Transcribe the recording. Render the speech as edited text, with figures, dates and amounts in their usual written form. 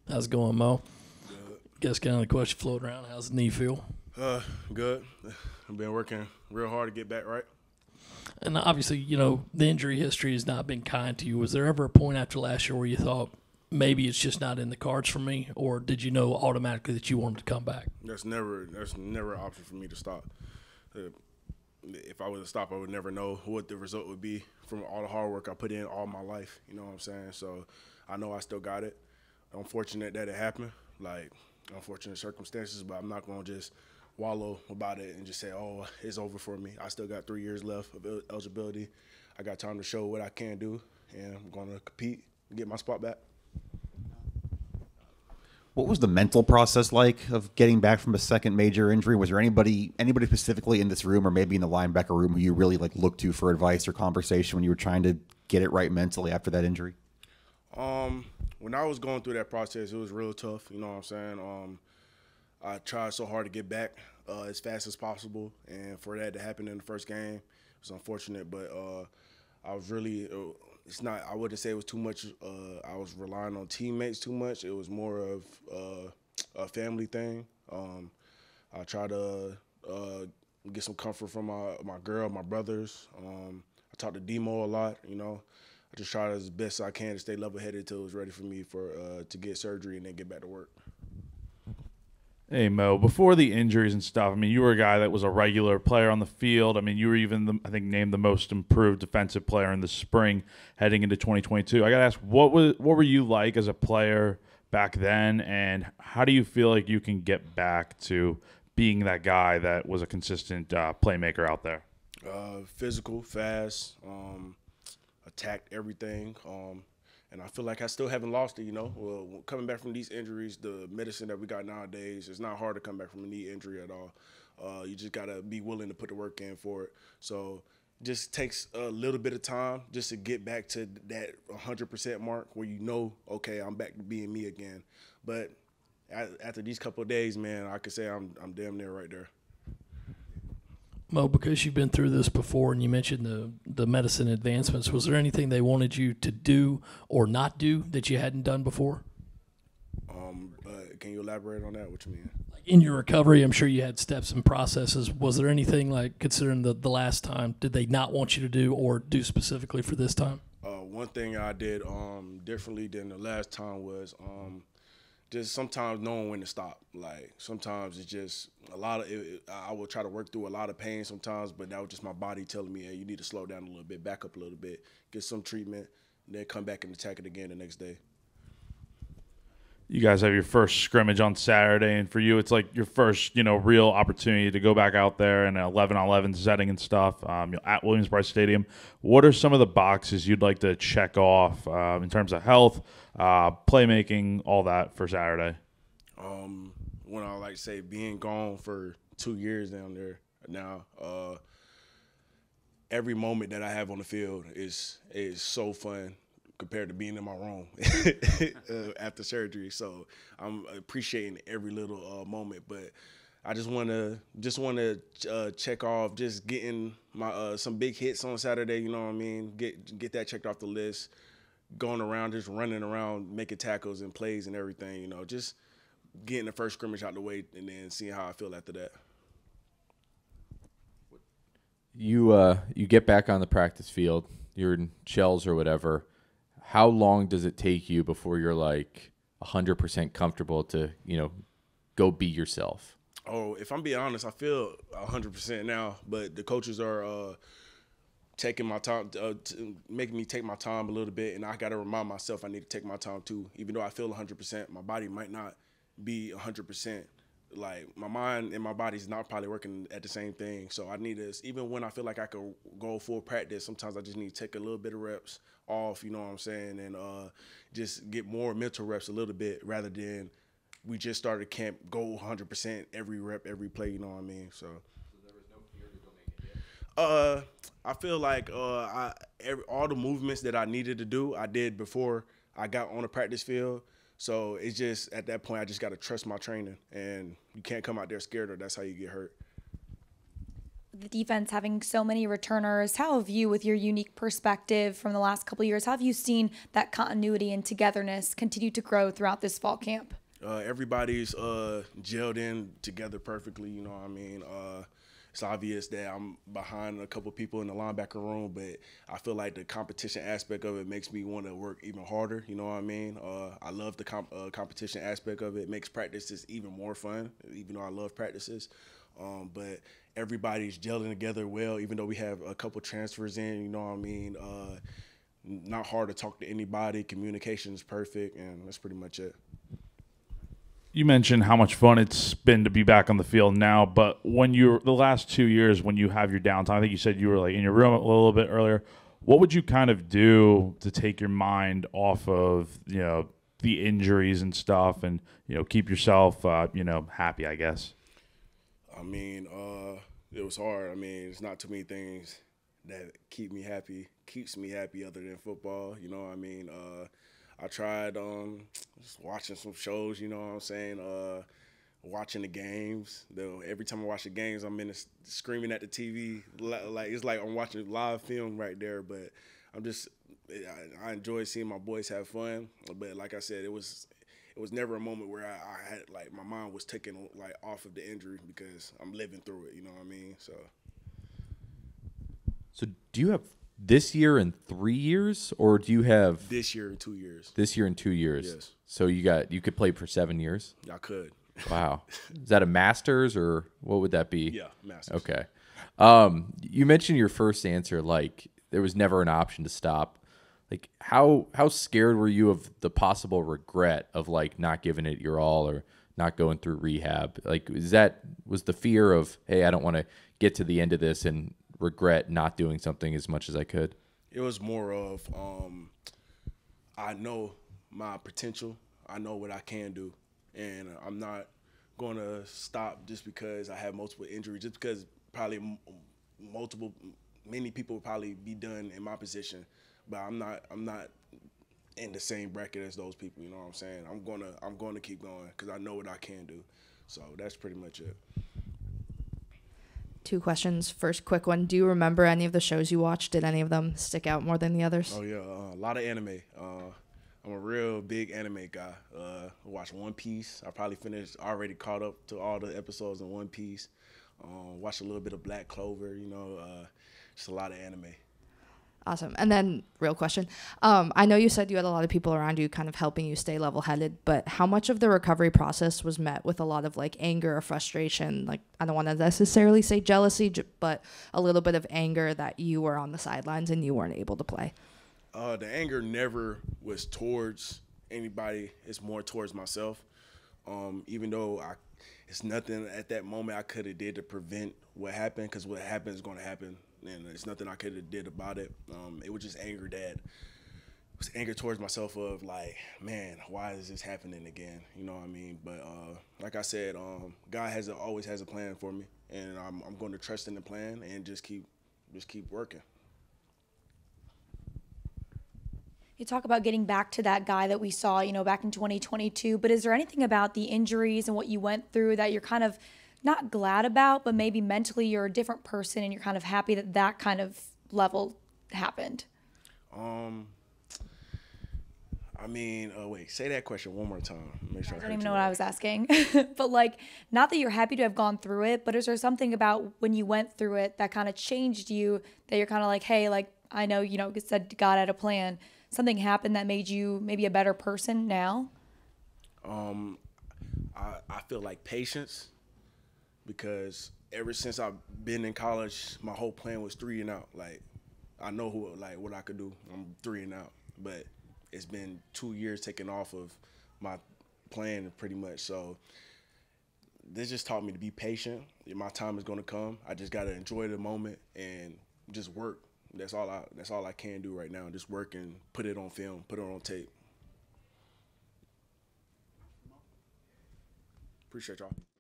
How's it going, Mo? Good. Guess kind of the question floating around. How's the knee feel? Good. I've been working real hard to get back right. And obviously, the injury history has not been kind to you. Was there ever a point after last year where you thought maybe it's just not in the cards for me, or did you know automatically that you wanted to come back? That's never an option for me to stop. If I was to stop, I would never know what the result would be from all the hard work I put in all my life. You know what I'm saying? So I know I still got it. I'm fortunate that it happened, like unfortunate circumstances, but I'm not going to just wallow about it and just say, oh, it's over for me. I still got 3 years left of eligibility. I got time to show what I can do, and I'm going to compete and get my spot back. What was the mental process like of getting back from a second major injury? Was there anybody specifically in this room or maybe in the linebacker room who you really looked to for advice or conversation when you were trying to get it right mentally after that injury? When I was going through that process, it was real tough. You know what I'm saying? I tried so hard to get back as fast as possible, and for that to happen in the first game, it was unfortunate. But I was really, it's not. I wouldn't say it was too much. I was relying on teammates too much. It was more of a family thing. I tried to get some comfort from my girl, my brothers. I talked to Demo a lot. I just tried as best I can to stay level-headed until it was ready for me to get surgery and then get back to work. Hey, Mo, before the injuries and stuff, you were a guy that was a regular player on the field. You were even, named the most improved defensive player in the spring heading into 2022. I got to ask, what were you like as a player back then, and how do you feel like you can get back to being that guy that was a consistent playmaker out there? Physical, fast, attacked everything. And I feel like I still haven't lost it, Well, coming back from these injuries, the medicine that we got nowadays, it's not hard to come back from a knee injury at all. You just got to be willing to put the work in for it. So just takes a little bit of time just to get back to that 100% mark where okay, I'm back to being me again. But after these couple of days, man, I could say I'm damn near right there. Mo, because you've been through this before and you mentioned the medicine advancements, was there anything they wanted you to do or not do that you hadn't done before? Can you elaborate on that? What you mean? In your recovery, I'm sure you had steps and processes. Was there anything, considering the last time, did they not want you to do or do specifically for this time? One thing I did differently than the last time was just sometimes knowing when to stop. Sometimes it's just I will try to work through a lot of pain sometimes, but that was just my body telling me, hey, you need to slow down a little bit, back up a little bit, get some treatment, and then come back and attack it again the next day. You guys have your first scrimmage on Saturday, and for you, it's like your first, real opportunity to go back out there in an 11-on-11 setting and stuff at Williams-Brice Stadium. What are some of the boxes you'd like to check off in terms of health, playmaking, all that for Saturday? When I like to say being gone for 2 years down there now, every moment that I have on the field is so fun compared to being in my room after surgery. So I'm appreciating every little moment, but I just want to check off just getting my some big hits on Saturday. You know what I mean? Get that checked off the list. Going around, just running around, making tackles and plays and everything. Just getting the first scrimmage out the way and then seeing how I feel after that. You get back on the practice field. You're in shells or whatever. How long does it take you before you're 100% comfortable to, go be yourself? Oh, if I'm being honest, I feel 100% now, but the coaches are taking my time, making me take my time a little bit, and I got to remind myself I need to take my time too. Even though I feel 100%, my body might not be 100%. My mind and my body's not probably working at the same thing. So I need to, even when I feel like I could go full practice, sometimes I just need to take a little bit of reps off, you know what I'm saying, and just get more mental reps a little bit rather than we just started camp, go 100% every rep, every play, you know what I mean? So there was no fear to go make it yet? I feel like all the movements that I needed to do, I did before I got on the practice field. So it's just, at that point, I just got to trust my training. And you can't come out there scared or that's how you get hurt. the defense having so many returners, how have you, with your unique perspective from the last couple of years, how have you seen that continuity and togetherness continue to grow throughout this fall camp? Everybody's gelled in together perfectly, you know what I mean? It's obvious that I'm behind a couple people in the linebacker room, but I feel like the competition aspect of it makes me want to work even harder, you know what I mean? I love the competition aspect of it. It makes practices even more fun, even though I love practices. But everybody's gelling together well, even though we have a couple transfers in, you know what I mean? Not hard to talk to anybody. Communication is perfect, and that's pretty much it. You mentioned how much fun it's been to be back on the field now, but when you're the last 2 years, when you have your downtime, I think you said you were like in your room a little bit earlier. What would you kind of do to take your mind off of, you know, the injuries and stuff, and, you know, keep yourself, you know, happy, I guess? I mean, it was hard. I mean, there's not too many things that keeps me happy other than football. You know what I mean? I tried just watching some shows, you know what I'm saying, watching the games. Every time I watch the games, I'm screaming at the TV. Like it's like I'm watching live film right there. But I enjoy seeing my boys have fun. But like I said, it was never a moment where I had, like, my mind was taken, like, off of the injury because I'm living through it, you know what I mean? So do you have this year and 3 years, or do you have This year and 2 years. this year and 2 years? Yes. So you could play for 7 years? I could. Wow. Is that a master's, or what would that be? Yeah, masters. Okay. You mentioned your first answer, like there was never an option to stop. Like how scared were you of the possible regret of like not giving it your all or not going through rehab? Like was the fear of, hey, I don't want to get to the end of this and regret not doing something as much as I could? It was more of I know my potential. I know what I can do, and I'm not going to stop just because I have multiple injuries, just because probably many people would probably be done in my position, but I'm not in the same bracket as those people, you know what I'm saying? I'm going to keep going because I know what I can do. So that's pretty much it. 2 questions. First, quick one. Do you remember any of the shows you watched? Did any of them stick out more than the others? Oh, yeah, a lot of anime. I'm a real big anime guy. I watch One Piece. I probably already caught up to all the episodes in One Piece. Watch a little bit of Black Clover, you know, just a lot of anime. Awesome. And then real question. I know you said you had a lot of people around you kind of helping you stay level-headed, but how much of the recovery process was met with a lot of like anger or frustration? Like, I don't want to necessarily say jealousy, but a little bit of anger that you were on the sidelines and you weren't able to play. The anger never was towards anybody. It's more towards myself. Even though it's nothing at that moment I could have did to prevent what happened, because what happened is going to happen, and there's nothing I could have did about it. It was just anger towards myself of like, man, why is this happening again? You know what I mean? But like I said, God always has a plan for me, and I'm going to trust in the plan and just keep working. You talk about getting back to that guy that we saw, you know, back in 2022, but is there anything about the injuries and what you went through that you're kind of not glad about, but maybe mentally you're a different person and you're kind of happy that that kind of level happened? I mean, wait, say that question one more time. Make sure I don't even know what I was asking. But like, not that you're happy to have gone through it, but is there something about when you went through it that kind of changed you, that you're kind of like, hey, like, I know, you know, said God had a plan. Something happened that made you maybe a better person now? I feel like patience, because ever since I've been in college, my whole plan was 3 and out. Like, I know what I could do. I'm 3 and out, but it's been 2 years taken off of my plan pretty much. So this just taught me to be patient. My time is going to come. I just got to enjoy the moment and just work. That's all I can do right now. Just work and put it on film, put it on tape. Appreciate y'all.